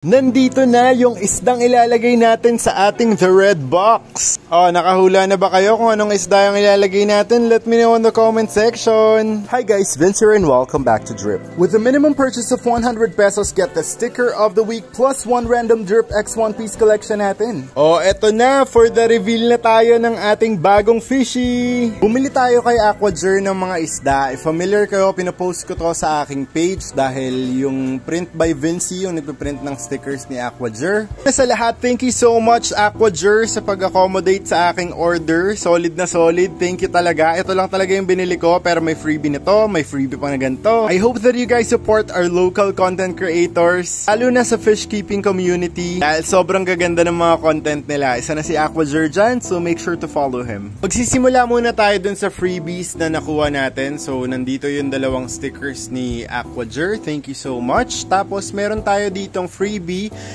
Nandito na yung isdang ilalagay natin sa ating The Red Box. Nakahula na ba kayo kung anong isda yung ilalagay natin? Let me know in the comment section. Hi guys, Vince here and welcome back to Drip. With a minimum purchase of 100 pesos, get the sticker of the week plus one random Drip X One Piece collection natin. Eto na, for the reveal na tayo ng ating bagong fishy. Bumili tayo kay Aquager ng mga isda. If familiar kayo, pinapost ko to sa aking page dahil yung print by Vinci, yung nagpiprint ng stickers ni Aquager. Sa lahat, thank you so much Aquager sa pag-accommodate sa aking order. Solid na solid. Thank you talaga. Ito lang talaga yung binili ko pero may freebie nito, may freebie pa na ganito. I hope that you guys support our local content creators, lalo na sa fish keeping community dahil sobrang gaganda ng mga content nila. Isa na si Aquager dyan, so make sure to follow him. Magsisimula muna tayo dun sa freebies na nakuha natin. So nandito yung dalawang stickers ni Aquager. Thank you so much. Tapos meron tayo ditong freebie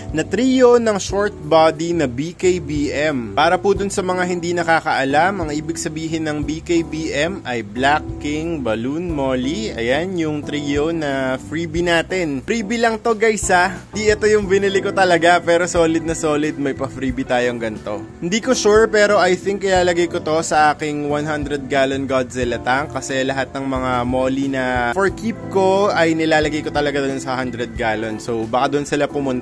na trio ng short body na BKBM. Para po dun sa mga hindi nakakaalam, ang ibig sabihin ng BKBM ay Black King Balloon Molly. Ayan yung trio na freebie natin. Freebie lang to guys ha. Di ito yung binili ko talaga pero solid na solid, may pa-freebie tayong ganito. Hindi ko sure pero I think ilalagay ko to sa aking 100 gallon Godzilla tank kasi lahat ng mga molly na for keep ko ay nilalagay ko talaga dun sa 100 gallon. So baka dun sila pumunta.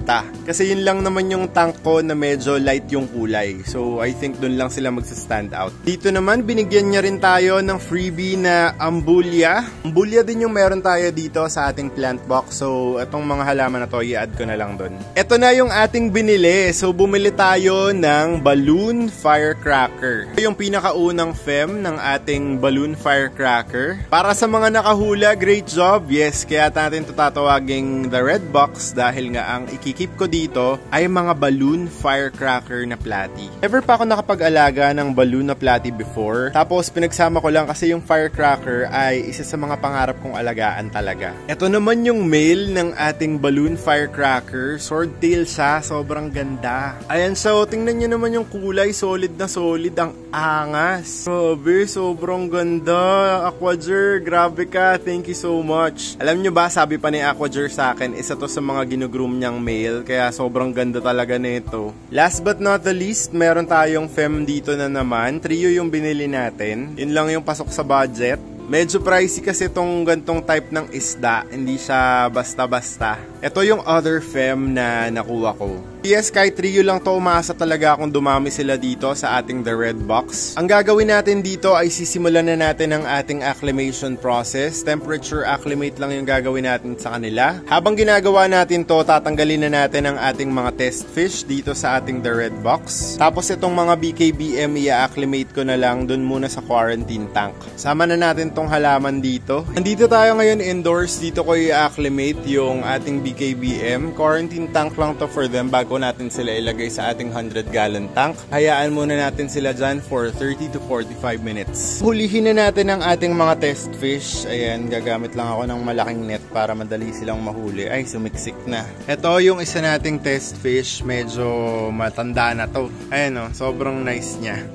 Kasi yun lang naman yung tank ko na medyo light yung kulay. So I think dun lang sila magsa-stand out. Dito naman binigyan niya rin tayo ng freebie na Ambulia. Ambulia din yung meron tayo dito sa ating plant box. So itong mga halaman na to i-add ko na lang dun. Ito na yung ating binili. So bumili tayo ng Balloon Firecracker. Ito yung pinakaunang fem ng ating Balloon Firecracker. Para sa mga nakahula, great job. Yes, kaya natin ito tatawaging The Red Box dahil nga ang ikikip ko dito ay mga balloon firecracker na platy. Never pa ako nakapag-alaga ng balloon na platy before. Tapos pinagsama ko lang kasi yung firecracker ay isa sa mga pangarap kong alagaan talaga. Ito naman yung male ng ating balloon firecracker. Swordtail siya. Sobrang ganda. Ayan siya. Tingnan nyo naman yung kulay. Solid na solid. Ang angas. Grabe. Sobrang ganda. Aquager, grabe ka. Thank you so much. Alam nyo ba, sabi pa ni Aquager sa akin, isa to sa mga ginugroom niyang male, kaya sobrang ganda talaga nito. Last but not the least, meron tayong fem dito na naman. Trio yung binili natin. Yun lang yung pasok sa budget. Medyo pricey kasi itong gantong type ng isda. Hindi siya basta-basta. Ito yung other fem na nakuha ko. Yes, kahit trio lang to, umaasa talaga akong dumami sila dito sa ating The Red Box. Ang gagawin natin dito ay sisimulan na natin ang ating acclimation process. Temperature acclimate lang yung gagawin natin sa kanila. Habang ginagawa natin to, tatanggalin na natin ang ating mga test fish dito sa ating The Red Box. Tapos itong mga BKBM, i-acclimate ko na lang dun muna sa quarantine tank. Sama na natin tong halaman dito. Nandito tayo ngayon indoors. Dito ko i-acclimate yung ating BKBM. Quarantine tank lang to for them bago natin sila ilagay sa ating 100 gallon tank. Hayaan muna natin sila dyan for 30 to 45 minutes. Hulihin na natin ang ating mga test fish. Ayan, gagamit lang ako ng malaking net para madali silang mahuli. Ay, sumiksik na. Ito yung isa nating test fish. Medyo matanda na to. Ayan o, sobrang nice niya.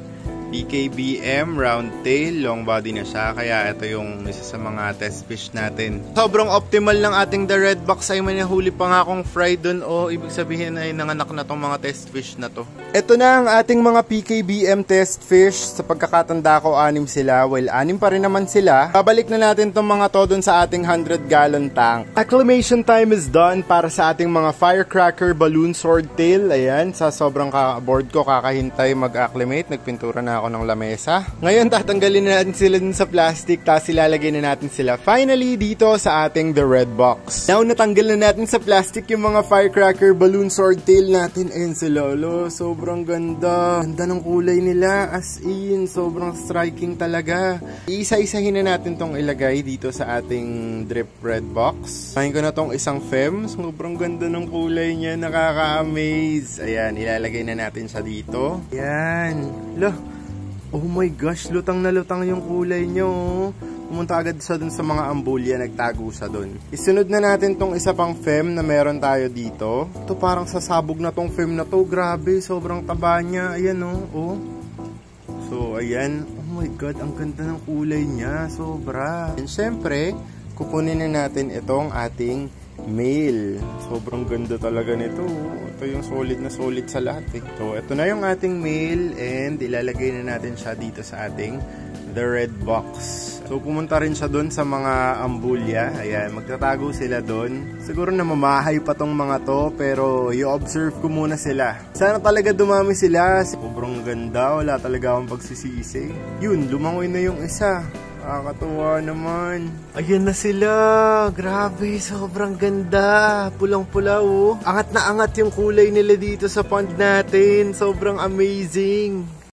BKBM, round tail, long body na siya. Kaya ito yung isa sa mga test fish natin. Sobrang optimal ng ating The Red Box. Ay may nahuli pa nga akong fry dun. Ibig sabihin ay nanganak na tong mga test fish na to. Ito na ang ating mga PKBM test fish. Sa pagkakatanda ko, 6 sila. Well, 6 pa rin naman sila. Babalik na natin tong mga to dun sa ating 100 gallon tank. Acclimation time is done para sa ating mga firecracker balloon swordtail. Ayan, sa sobrang board ko kakahintay mag-acclimate. Nagpintura na ako ng lamesa. Ngayon tatanggalin na natin sila dun sa plastic, tapos ilalagay na natin sila finally dito sa ating The Red Box. Now natanggal na natin sa plastic yung mga firecracker balloon swordtail natin. Ayun sila, sobrang ganda. Ganda ng kulay nila, as in sobrang striking talaga. Isa-isahin na natin tong ilagay dito sa ating Drip Red Box. Kain ko na tong isang fem. Sobrang ganda ng kulay niya, nakaka-amaze. Ayan, ilalagay na natin siya dito. Ayan. Oh my gosh, lutang na lutang yung kulay nyo. Pumunta agad siya dun sa mga ambulia, nagtago siya dun. Isunod na natin tong isa pang fem na meron tayo dito. Ito parang sasabog na tong fem na to. Grabe, sobrang taba niya. Ayan oh. So ayan, oh my god, ang ganda ng kulay niya. Sobra. And syempre, kukunin na natin itong ating male. Sobrang ganda talaga nito. Ito yung solid na solid sa lahat eh. So, ito na yung ating male and ilalagay na natin siya dito sa ating the red box. So, pumunta rin siya doon sa mga ambulya. Ayan, magtatago sila doon. Siguro na mamahay pa tong mga to, pero i-observe ko muna sila. Sana talaga dumami sila. Sobrang ganda, wala talaga akong pagsisisi. Yun, lumangoy na yung isa. Nakakatuwa naman. Ayan na sila. Grabe, sobrang ganda. Pulang-pula oh. Angat na angat yung kulay nila dito sa pond natin. Sobrang amazing.